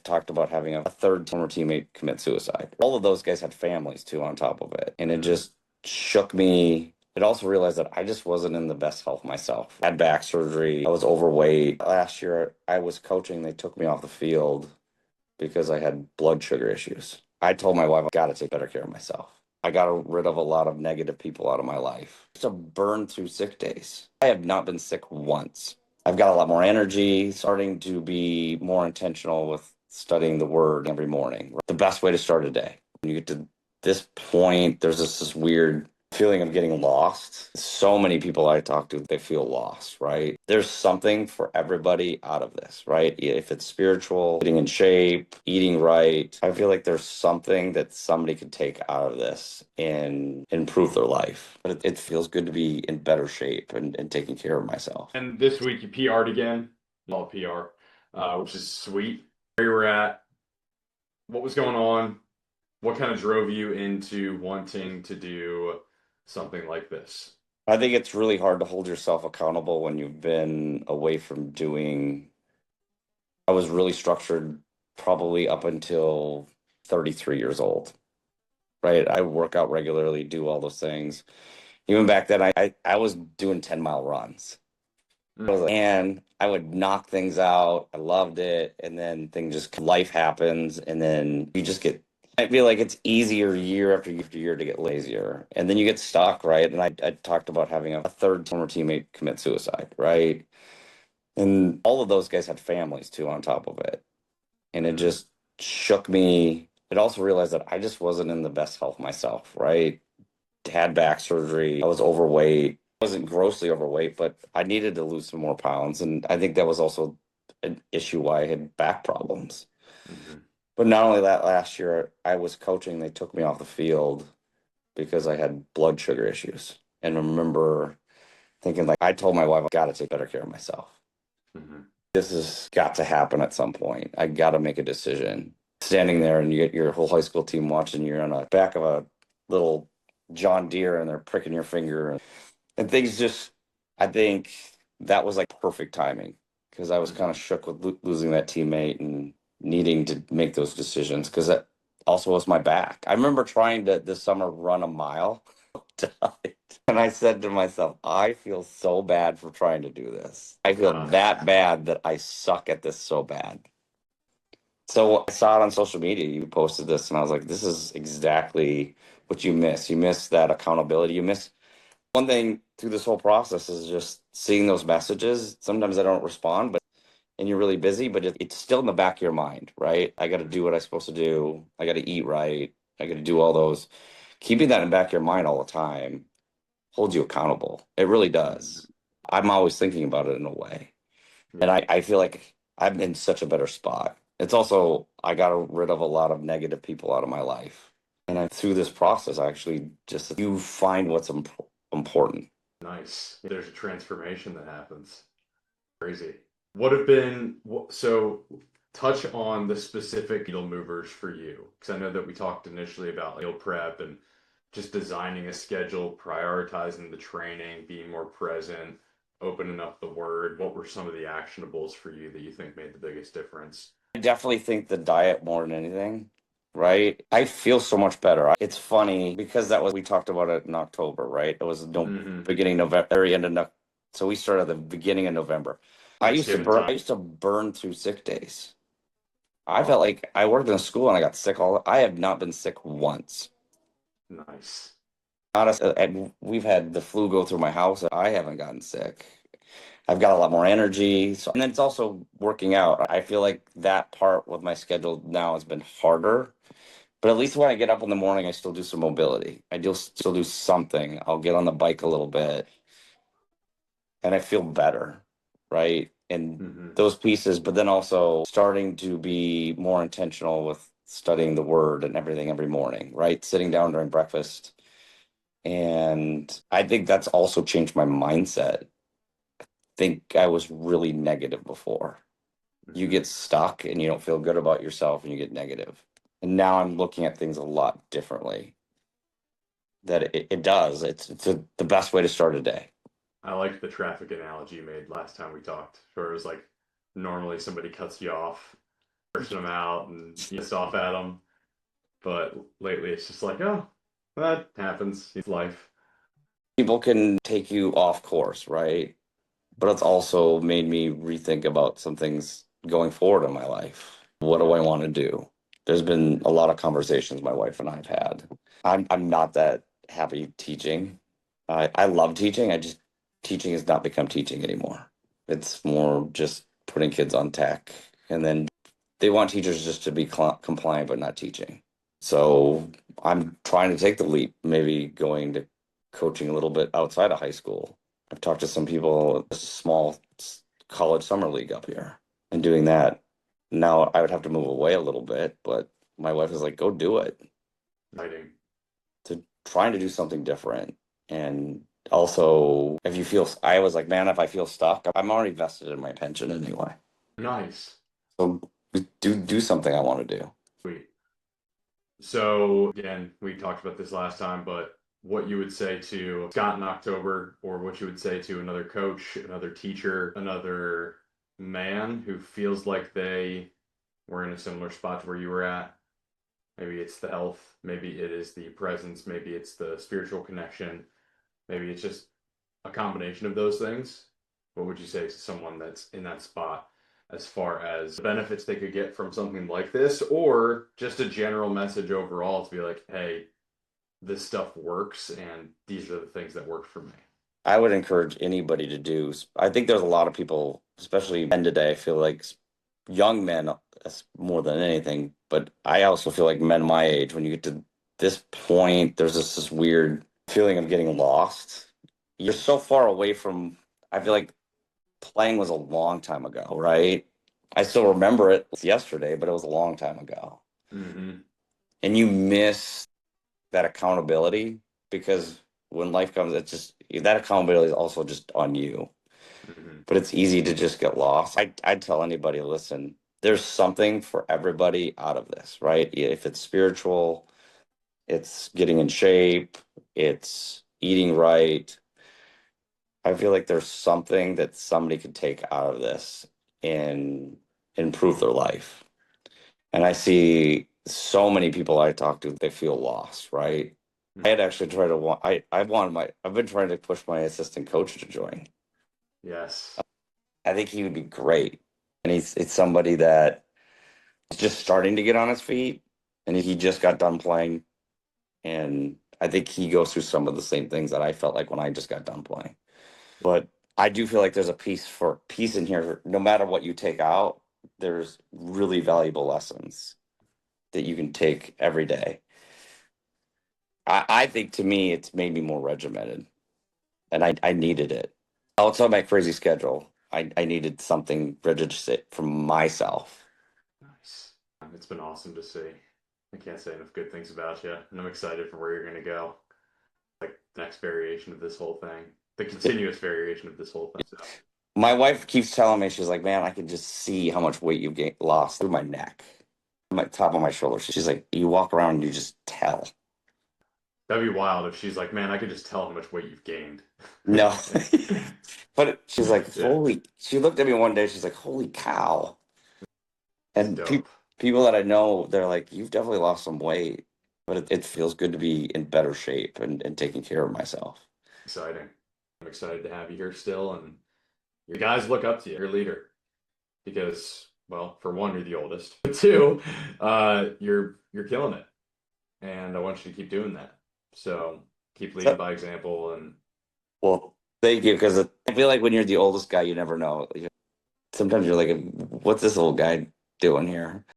Talked about having a third former teammate commit suicide. All of those guys had families too on top of it. And it just shook me. It also realized that I just wasn't in the best health myself. I had back surgery. I was overweight. Last year I was coaching. They took me off the field because I had blood sugar issues. I told my wife, I got to take better care of myself. I got rid of a lot of negative people out of my life. Just to burn through sick days. I have not been sick once. I've got a lot more energy, starting to be more intentional with studying the word every morning. The best way to start a day. When you get to this point, there's this weird feeling of getting lost. So many people I talk to, they feel lost, right? There's something for everybody out of this, right? If it's spiritual, getting in shape, eating right, I feel like there's something that somebody could take out of this and improve their life. But it feels good to be in better shape and taking care of myself. And this week you PR'd again, all PR, which is sweet. Where you were at, what was going on, what kind of drove you into wanting to do something like this? I think it's really hard to hold yourself accountable when you've been away from doing. I was really structured probably up until 33 years old, right? I work out regularly, do all those things. Even back then, I was doing 10-mile runs. And I would knock things out. I loved it. And then things just, life happens. And then you just get, I feel like it's easier year after year to get lazier. And then you get stuck, right? And I talked about having a third former teammate commit suicide, right? And all of those guys had families too on top of it. And it just shook me. It also realized that I just wasn't in the best health myself, right? Had back surgery. I was overweight. I wasn't grossly overweight, but I needed to lose some more pounds. And I think that was also an issue why I had back problems. Mhm. But not only that, last year I was coaching, they took me off the field because I had blood sugar issues. And I remember thinking, like, I told my wife, I got to take better care of myself. Mhm. This has got to happen at some point. I got to make a decision. Standing there and you get your whole high school team watching, you're on the back of a little John Deere and they're pricking your finger and things just, I think that was like perfect timing because I was kind of shook with losing that teammate and needing to make those decisions because that also was my back. I remember trying to this summer run a mile. And I said to myself, I feel so bad for trying to do this. I feel that bad that I suck at this so bad. So I saw it on social media. You posted this, and I was like, this is exactly what you miss. You miss that accountability. You miss one thing through this whole process is just seeing those messages. Sometimes I don't respond, but and you're really busy, but it's still in the back of your mind, right? I got to do what I'm supposed to do. I got to eat right. I got to do all those. Keeping that in the back of your mind all the time holds you accountable. It really does. I'm always thinking about it in a way. And I feel like I'm in such a better spot. It's also, I got rid of a lot of negative people out of my life. And through this process, I actually just, you find what's important. Nice. There's a transformation that happens. Crazy. What have been so touch on the specific needle movers for you? Because I know that we talked initially about meal prep and just designing a schedule, prioritizing the training, being more present, opening up the word. What were some of the actionables for you that you think made the biggest difference? I definitely think the diet more than anything, right? I feel so much better. It's funny because that was, we talked about it in October, right? It was no beginning November, very end of no, so we started at the beginning of November. Thanksgiving time. I used to burn through sick days. I felt like I worked in a school and I got sick I have not been sick once. Nice. Honestly, and we've had the flu go through my house. I haven't gotten sick. I've got a lot more energy. So, and then it's also working out. I feel like that part with my schedule now has been harder. But at least when I get up in the morning, I still do some mobility. I do still do something. I'll get on the bike a little bit and I feel better, right? And those pieces, but then also starting to be more intentional with studying the word and everything every morning, right? Sitting down during breakfast. And I think that's also changed my mindset. Think I was really negative before. You get stuck and you don't feel good about yourself and you get negative. And now I'm looking at things a lot differently. That it does. It's the best way to start a day. I liked the traffic analogy you made last time we talked, where it was like normally somebody cuts you off cursing them out and pissed off at them. But lately, it's just like, oh, that happens. It's life. People can take you off course, right? But it's also made me rethink about some things going forward in my life. What do I want to do? There's been a lot of conversations my wife and I've had. I'm not that happy teaching. I love teaching. I just teaching has not become teaching anymore. It's more just putting kids on tech, and then they want teachers just to be compliant but not teaching. So I'm trying to take the leap, maybe going to coaching a little bit outside of high school. I've talked to some people at a small college summer league up here and doing that. Now I would have to move away a little bit, but my wife is like, go do it. Writing. To trying to do something different. And also, if you feel, I was like, man, if I feel stuck, I'm already vested in my pension anyway. Nice. So do something I want to do. Sweet. So again, we talked about this last time, but what you would say to Scott in October, or what you would say to another coach, another teacher, another man who feels like they were in a similar spot to where you were at. Maybe it's the health, maybe it is the presence, maybe it's the spiritual connection, maybe it's just a combination of those things. What would you say to someone that's in that spot as far as the benefits they could get from something like this, or just a general message overall to be like, hey, this stuff works and these are the things that work for me? I would encourage anybody to do. I think there's a lot of people, especially men today, I feel like young men more than anything, but I also feel like men my age, when you get to this point, there's this weird feeling of getting lost. You're so far away from, I feel like playing was a long time ago, right? I still remember it yesterday, but it was a long time ago. Mm-hmm. And you miss that accountability because when life comes, it's just that accountability is also just on you. Mm-hmm. But it's easy to just get lost. I'd tell anybody, listen, there's something for everybody out of this, right? If it's spiritual, it's getting in shape, it's eating right. I feel like there's something that somebody could take out of this and improve their life. And I see so many people I talk to, they feel lost, right? I had actually tried to I've been trying to push my assistant coach to join. Yes. I think he would be great. And it's somebody that is just starting to get on his feet, and he just got done playing. And I think he goes through some of the same things that I felt like when I just got done playing. But I do feel like there's a piece in here. No matter what you take out, there's really valuable lessons that you can take every day. I think to me, it's made me more regimented, and I needed it. Outside my crazy schedule, I needed something rigid to sit for myself. Nice. It's been awesome to see. I can't say enough good things about you, and I'm excited for where you're going to go. Like the next variation of this whole thing, the continuous variation of this whole thing. So, My wife keeps telling me, she's like, man, I can just see how much weight you've lost through my neck, my top of my shoulder. She's like, you walk around and you just tell. that'd be wild if she's like, man, I could just tell how much weight you've gained. No. But she's like, Yeah, she looked at me one day, she's like, holy cow. it's And dope. people that I know, they're like, you've definitely lost some weight, but it feels good to be in better shape and taking care of myself. Exciting. I'm excited to have you here still, and your guys look up to you, your leader, because, well, for one, you're the oldest. But two, you're killing it, and I want you to keep doing that. So keep leading So, by example, and well, thank you, because I feel like when you're the oldest guy, you never know. Sometimes you're like, what's this old guy doing here?